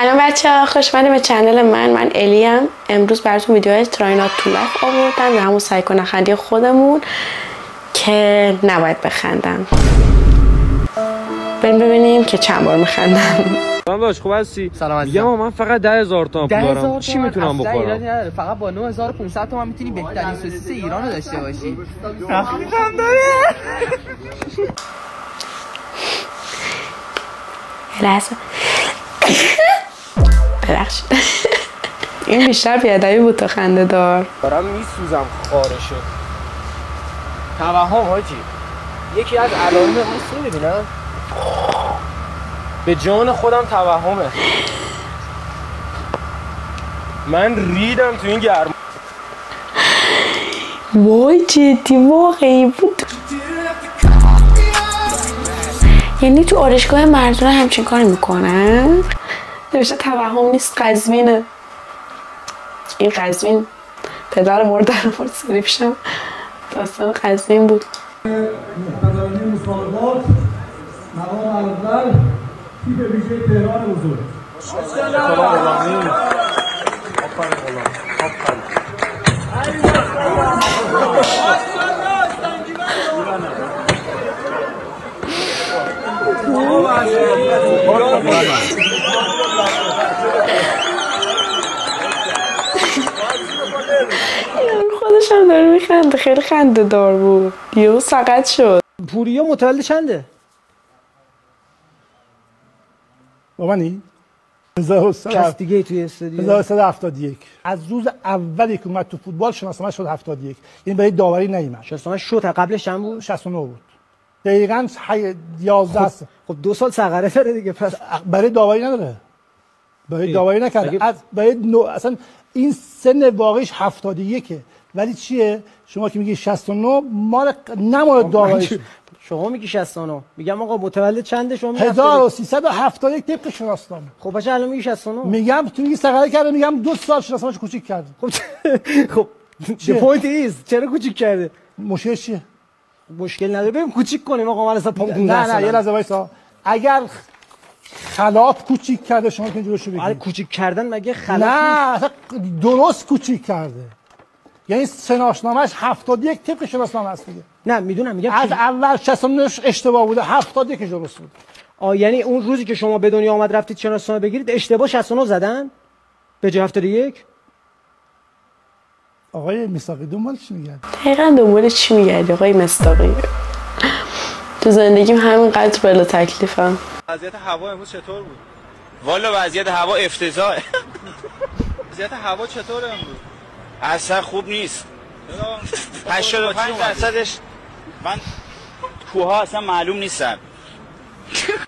سلام بچه‌ها، خوش اومدید به چنل من الیم. امروز براتون ویدیوهای تراینات تو لایف آوردم، همون سعی کن نخندی خودمون که نباید بخندم. بریم ببینیم که چند بار میخندم. سلام داشت، خوب هستی؟ سلام عزیزم. میگم من فقط 10,000 تومان پول دارم. چی میتونم بخورم؟ فقط با 9500 تومان میتونی بهترین سوسیس ایران رو داشته باشی. رفیقم داره. لحظه. ببخشید. این بیشتر بیادبی بود تا خنده دار. دارم میسوزم خاره شد. توهم حاجی. یکی از علائم من میبینم. به جان خودم توهمه. من ریدم تو این گرما. وای جدی واقعی بود. یعنی تو آرایشگاه مردونه همچین کاری میکنن؟ نوشته توهم نیست، قزوینه. این قزوین پدر مورد سری پیشم داستان قزوین بود. مقتدرانی مسابقات مقام اول تیم ویژه تهران بزرگ. خودش هم داره میخنده، خیلی خنده دار بود. یهو سقط شد. پوریا متولد چنده؟ بابانی؟ کس دیگه توی استادیوم 1371 از روز اولی که اومد تو فوتبال شناسنامه شد 71. این برای داوری نیومد. شناسنامه شد قبلش چند بود؟ 69 بود. دقیقاً 11 سال. خب 2 سال ثغره داره دیگه. پس برای داوری نداره. برای داوری نکرده. از برای اصلا این سن واقعیش 71، ولی چیه؟ شما که میگی 69 مال نماد داوری. شما میگی 69. میگم آقا متولد چنده؟ شما میگی 1371 طبق شناسنامه. خب باشه الان میگی 69. میگم تو میگی ثغره کرده، میگم 2 سال شناسنامه‌اش کوچیک کرده. خب the point is چرا کوچیک کرده؟ مشکلش چیه؟ مشکل نداره، بریم کوچیک کنیم آقا. من اصلا پام 15 نه یه لحظه وایسا. اگر خلاف کوچیک کرده شما که جلوشو بگیرید. آره کوچیک کردن مگه خلاف؟ نه درست کوچیک کرده. یعنی شناسنامه‌اش 71 طبق شناسنامه است دیگه. نه میدونم، میگم از اول 69 اشتباه بوده، 71 درست بود. یعنی اون روزی که شما به دنیا آمد رفتید شناسنامه بگیرید اشتباه 69 زدن به جای 71. آقای میثاقی دنبال چی میگردی؟ دقیقاً دنبال چی میگردی آقای مصداقی؟ تو زندگیم همینقدر بلا تکلیفم. وضعیت هوا امروز چطور بود؟ والا وضعیت هوا افتضاحه. وضعیت هوا چطوره امروز؟ اصلا خوب نیست. 85%ش من کوها اصلا معلوم نیستن.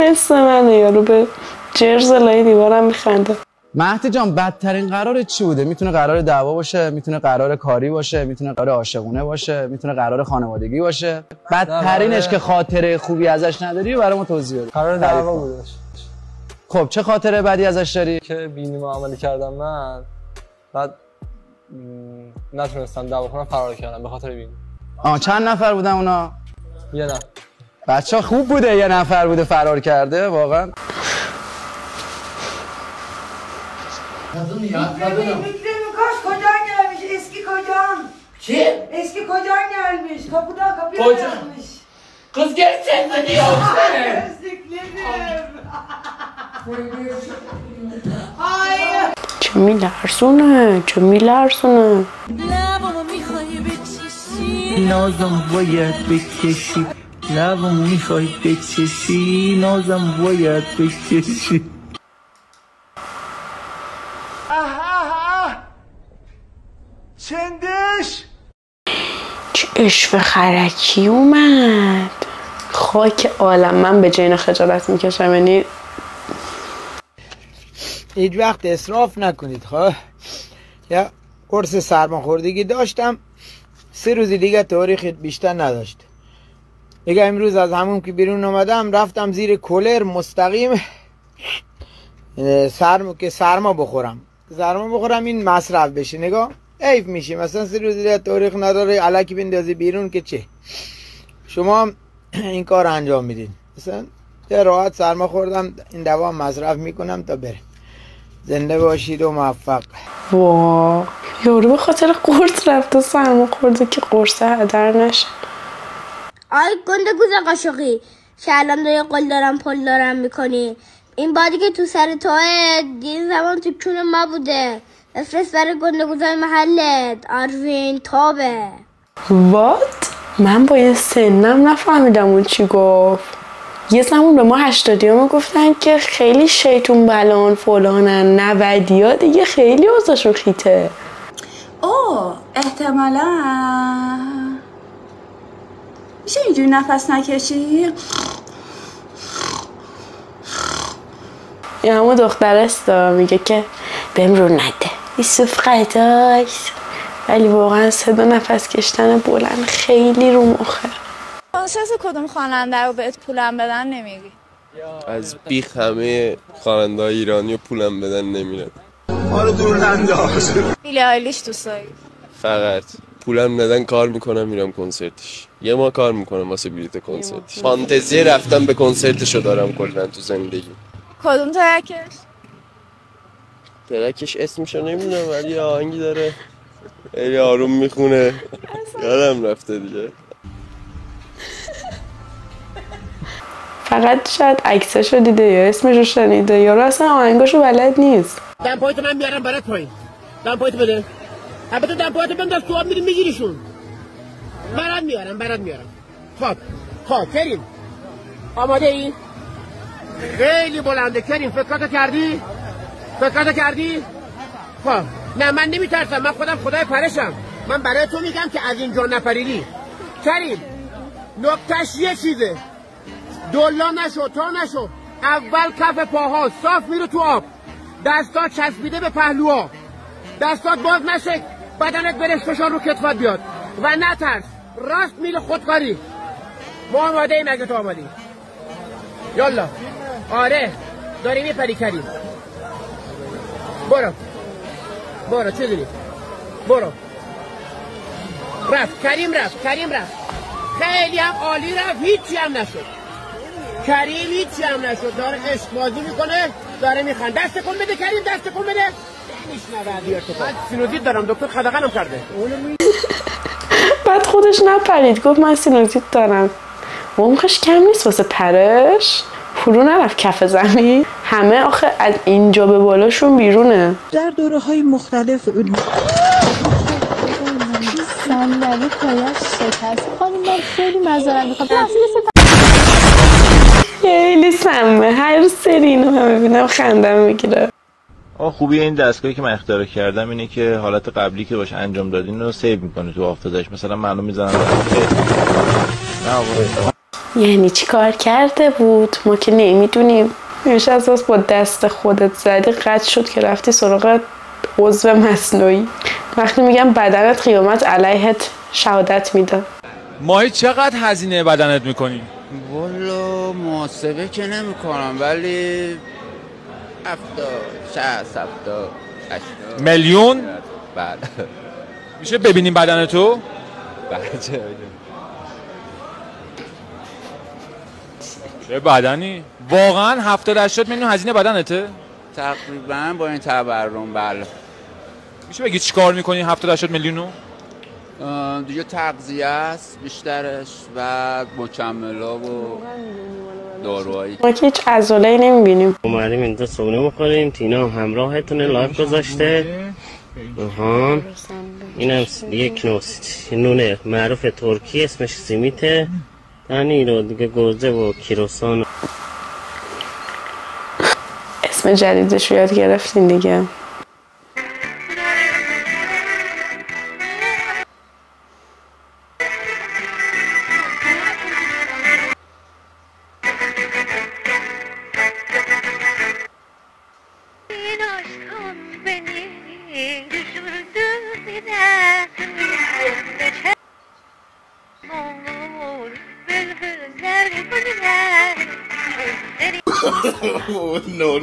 حس منه یارو به جرز لای دیوارم میخنده. مهدی جان بدترین قرار چی بوده؟ میتونه قرار دعوا باشه، میتونه قرار کاری باشه، میتونه قرار عاشقونه باشه، میتونه قرار خانوادگی باشه. بدترینش که خاطره خوبی ازش نداری و برای ما توضیح بده. قرار دعوا بودش. خب چه خاطره بدی ازش داری؟ که بینی معامله کردم من، بعد نتونستم دعوا کنم، فرار کردم به خاطر بینی. چند نفر بودن اونا؟ یه نفر. بچه‌ها خوب بوده یه نفر بوده فرار کرده واقعا. Fikrimin kaç kocan gelmiş, eski kocan. Kim? Eski kocan gelmiş, kapıdan kapıya Koca- gelmiş. Kız gerçekten niye olsun? Özlüklerim. Hayır. چه میلرزونه، چه میلرزونه. لبامو میخوای بچشی، نازم باید بکشی، لبم میخوای بکشی، نازم باید بکشی. چندش چه عشق خرکی اومد. خاک عالم، من به جین خجالت میکشم. یعنی هیچ وقت اسراف نکنید. خب یا قرص سرماخوردگی داشتم 3 روز دیگه تاریخ بیشتر نداشت. دیگه امروز از همون که بیرون اومدم رفتم زیر کولر مستقیم سرما بخورم این مصرف بشه. نگاه حیف میشه، مثلا 3 روز دیگه تاریخ نداره الکی بندازی بیرون که چه. شما این کار انجام میدین. مثلا یه راحت سرما خوردم این دوا مصرف میکنم تا بره. زنده باشید و موفق. وا یارو به خاطر قرص رفته سرما خورده که قرص هدر نشه. آی گنده گوزه قاشقی که الان داری قول دارم پل دارم میکنی. این بادی که تو سر توه این زمان تو کون ما بوده. افرست برای گنده گوزه محلت. آروین تابه. وات؟ من با یه سنم نفهمیدم اون چی گفت. یه زمان به ما 80 ما گفتن که خیلی شیطون بلان فلانن 90 ها دیگه خیلی اوضاعشون خیته. اوه احتمالا میشه اینجوری نفس نکشی؟ این همون دخترست میگه که بهم رو نده یوسف قداش، ولی واقعا صدا نفس کشتن بلند خیلی رو مخه. کنسرت کدوم خواننده رو بهت پولم بدن نمیگی؟ از بیخ همه خواننده‌های ایرانی رو پولم بدن نمیرن. آره دور انداز. بیلی آیلیش دوست داری؟ فقط پولم ندن کار میکنم میرم کنسرتش. یه ماه کار میکنم واسه بلیت کنسرتش. فانتزی رفتم به کنسرتشو دارم کلا تو زندگی. کدوم ترکش؟ ترکش اسمشو نمیدونم ولی آهنگی داره خیلی آروم میخونه یادم رفته دیگه. فقط شاید عکسشو دیده یا اسمشو شنیده یا اصلا آهنگاشو بلد نیست. دمپایتو من میارم برات پایین. دمپایتو بده. البته دمپایتو بنداز تو آب میریم میگیریشون. برات میارم. خب کریم. آماده ای؟ خیلی بلنده کریم. فکراتو کردی؟ خب نه من نمیترسم، من خودم خدای پرشم. من برای تو میگم که از اینجا نپریدی. کریم نکتهش یه چیزه، دلا نشو تا نشو. اول کف پاها صاف میره تو آب، دستات چسبیده به پهلوها، دستات باز نشه، بدنت برش فشار رو کتفت بیاد و نترس، راست میره خودکاری. ما آماده ایم اگه تو آمادی. یالا. آره داری میپری کریم. برو چه داری؟ برو. رفت کریم رفت خیلی هم عالی رفت، هیچی هم نشد. داره عشق بازی میکنه، داره میخنده. دست کن بده کریم، نمیشنوه. من سینوزیت دارم، دکتر خدقنم کرده. بعد خودش نپرید گفت من سینوزیت دارم. عمقش کم نیست واسه پرش، فرو نرفت کف زمین. همه آخه از اینجا به بالاشون بیرونه. در دوره‌های مختلف صندلی پایش شکست. خانم من خیلی معذرت میخوام. خیلی سمه، هر سری اینو هم ببینم خندم میگیره. خوبی این دستگاهی که من اختراع کردم اینه که حالت قبلی که باشه انجام دادین رو سیو میکنه تو حافظه‌اش. مثلا معلوم میزنم یعنی چی کار کرده بود ما که نمیدونیم. میشه از باز با دست خودت زدی قطع شد که رفتی سراغ عضو مصنوعی. وقتی میگم بدنت قیامت علیهت شهادت میده. ماهی چقدر هزینه بدنت میکنی؟ والا محاسبه که نمی کنم ولی 70 60 70 80 میلیون؟ بله. میشه ببینیم بدنتو؟ بله. چه بدنی؟ واقعا 70 80 میلیون هزینه بدنته؟ تقریبا با این تورم بله. میشه بگی چیکار میکنی 70 80 میلیونو؟ دیگه تغذیه است بیشترش و مکملا و داروهایی. ما که هیچ عضله‌ای نمیبینیم. اومدیم اینجا صبحونه بخوریم. تینا هم همراهتونه، لایف گذاشته. اینم یک نونه معروف ترکی اسمش سیمیته. دنی رو دیگه گوزه و کیروسان. اسم جدیدش رو یاد گرفتین دیگه. No.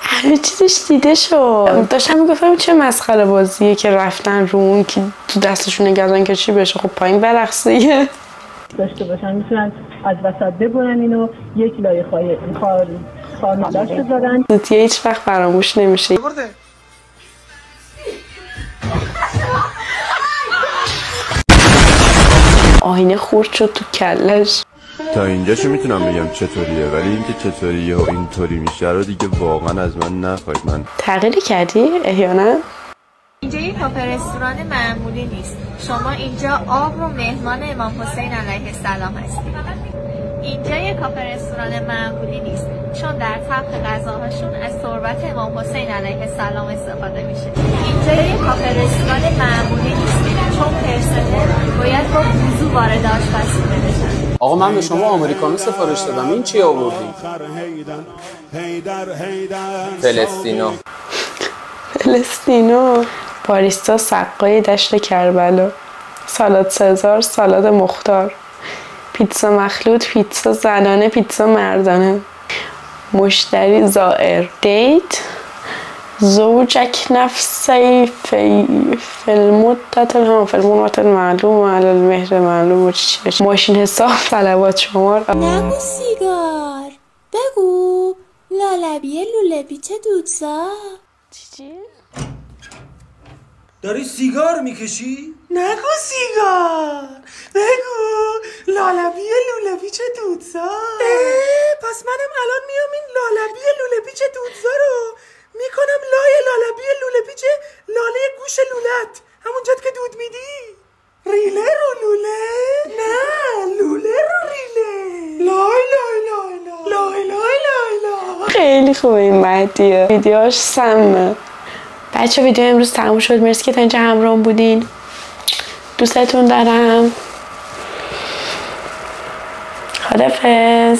همه چیزش دیده شد. داشتم میگفتم چه مسخره بازیه که رفتن رو اون که تو دستشون نگردن که چی بشه. خب پایین برقصیه داشته باشن میتونن از وسط ببرن اینو یک لایه خارمداش بذارن. دیگه هیچ وقت فراموش نمیشه. آینه خورد شد تو کلش. تا اینجاشو میتونم بگم چطوریه، ولی اینکه چطوریه و اینطوری میشه رو دیگه واقعا از من نخواهید. من تغییری کردی احیانا؟ اینجا یک کافه رستوران معمولی نیست. شما اینجا آب رو مهمان امام حسین علیه السلام هستید. اینجا یک کافه رستوران معمولی نیست، چون در طبق غذاهاشون از ثروت امام حسین علیه السلام استفاده میشه. اینجا یک کافه رستوران معمولی نیست، چون پرسنل باید با وضو وارد آشپزخونه بشن. آقا من به شما آمریکانو سفارش دادم، این چی آوردی؟ فلسطینو باریستا سقای دشت کربلا، سالاد سزار، سالاد مختار، پیتزا مخلوط، پیتزا زنانه، پیتزا مردانه، مشتری زائر، دیت زوجک نفسی فی المدت المعلوم علی المهر معلوم، ماشین حساب، صلوات شمار. نگو سیگار، بگو لالبیه لوله پیچه دودزا. چی؟ داری سیگار میکشی؟ نگو سیگار، بگو لالبیه لوله پیچه دودزا. پس منم الان میام این لالبیه لوله پیچه دودزا رو میکنم لای لالبیه لوله پیچه لاله گوش لولت، همون جد که دود میدی. ریله رو لوله؟ نه لوله رو ریله. لای لای لای لای لای لای لای. خیلی خوبه این مهدیه، ویدیوهاش سمه. بچه ویدیو امروز تموم شد. مرسی که تا اینجا همراهم بودین. دوستتون دارم. خداحافظ.